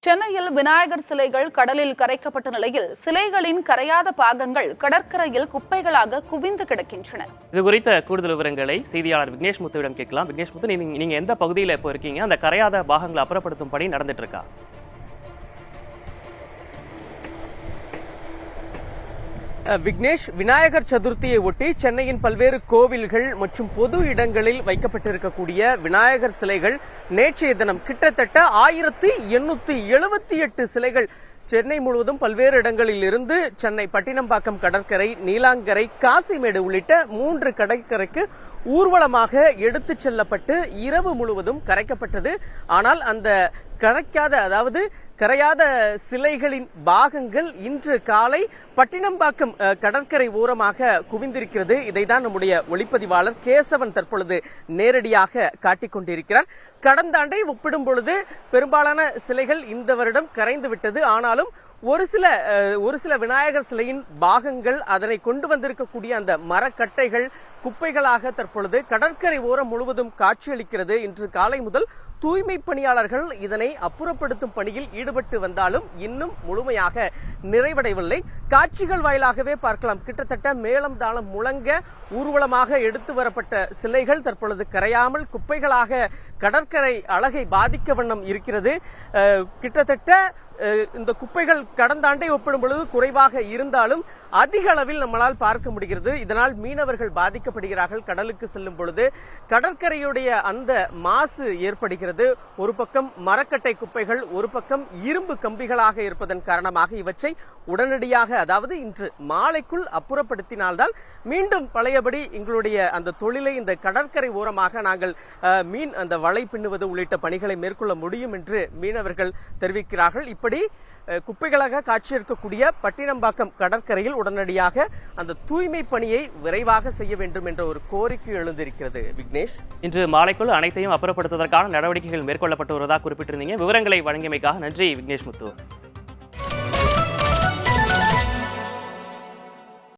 சென்னையில் விநாயகர் சிலைகள் கடலில் கரைக்கப்பட்ட நிலையில் சிலைகளின் கரையாத பாகங்கள் கடற்கரையில் குப்பைகளாக குவிந்து கிடக்கின்றன. இது குறித்த கூடுதல் விவரங்களை செய்தியாளர் விக்னேஷ் முத்துவிடம் கேட்கலாம். விக்னேஷ் முத்து, நீங்க எந்த பகுதியில் இப்போ இருக்கீங்க? அந்த கரையாத பாகங்களை அப்புறப்படுத்தும் பணி நடந்துட்டு இருக்கா? விக்னேஷ், விநாயகர் சதுர்த்தியை ஒட்டி சென்னையின் பல்வேறு கோவில்கள் மற்றும் பொது இடங்களில் வைக்கப்பட்டிருக்கக்கூடிய விநாயகர் சிலைகள் நேற்றைய தினம் கிட்டத்தட்ட 1878 சிலைகள் சென்னை முழுவதும் பல்வேறு இடங்களில் இருந்து சென்னை பட்டினம்பாக்கம் கடற்கரை, நீலாங்கரை, காசிமேடு உள்ளிட்ட 3 கடற்கரைக்கு ஊர்வலமாக எடுத்துச் செல்லப்பட்டு இரவு முழுவதும் கரைக்கப்பட்டது. ஆனால் அந்த கரையாத சிலைகளின் பாகங்கள் இன்று காலை பட்டினம்பாக்கம் கடற்கரை ஓரமாக குவிந்திருக்கிறது. இதைதான் நம்முடைய ஒளிப்பதிவாளர் கேசவன் தற்பொழுது நேரடியாக காட்டிக் கொண்டிருக்கிறார். கடந்த ஆண்டை ஒப்பிடும் பொழுது பெரும்பாலான சிலைகள் இந்த வருடம் கரைந்து விட்டது. ஆனாலும் ஒரு சில விநாயகர் சிலையின் பாகங்கள், அதனை கொண்டு வந்திருக்கக்கூடிய அந்த மரக்கட்டைகள் குப்பைகளாக தற்பொழுது கடற்கரை ஓரம் முழுவதும் காட்சியளிக்கிறது. இன்று காலை முதல் தூய்மை பணியாளர்கள் இதனை அப்புறப்படுத்தும் பணியில் ஈடுபட்டு வந்தாலும் இன்னும் முழுமையாக நிறைவடையவில்லை. காட்சிகள் வாயிலாகவே பார்க்கலாம். கிட்டத்தட்ட மேளம் தாளம் முழங்க ஊர்வலமாக எடுத்து வரப்பட்ட சிலைகள் தற்பொழுது கரையாமல் குப்பைகளாக கடற்கரை அழகை பாதிக்க வண்ணம் இருக்கிறது. கிட்டத்தட்ட இந்த குப்பைகள் கடந்த ஆண்டை ஒப்பிடும் பொழுது குறைவாக இருந்தாலும் அதிக அளவில் நம்மளால் பார்க்க முடிகிறது. இதனால் மீனவர்கள் பாதிக்கப்படுகிறார்கள். கடலுக்கு செல்லும் பொழுது கடற்கரையுடைய அந்த மாசு ஏற்படுகிறது. ஒரு பக்கம் மரக்கட்டை குப்பைகள், ஒரு பக்கம் இரும்பு கம்பிகளாக இருப்பதன் காரணமாக இவற்றை உடனடியாக, அதாவது இன்று மாலைக்குள் அப்புறப்படுத்தினால்தான் மீண்டும் பழையபடி எங்களுடைய அந்த தொழிலை இந்த கடற்கரை ஓரமாக நாங்கள் மீன் அந்த வலை பின்னுவது உள்ளிட்ட பணிகளை மேற்கொள்ள முடியும் என்று மீனவர்கள் தெரிவிக்கிறார்கள். இப்படி குப்பைகளாக காட்சியிருக்கக்கூடிய பட்டினம்பாக்கம் கடற்கரையில் உடனடியாக அந்த தூய்மை பணியை விரைவாக செய்ய வேண்டும் என்ற ஒரு கோரிக்கை எழுந்திருக்கிறது. விக்னேஷ், இன்று மாலைக்குள் அனைத்தையும் அப்புறப்படுத்துவதற்கான நடவடிக்கைகள் மேற்கொள்ளப்பட்டு வருவதாக குறிப்பிட்டிருந்தீங்க. விவரங்களை வழங்கியமைக்காக நன்றி விக்னேஷ் முத்து.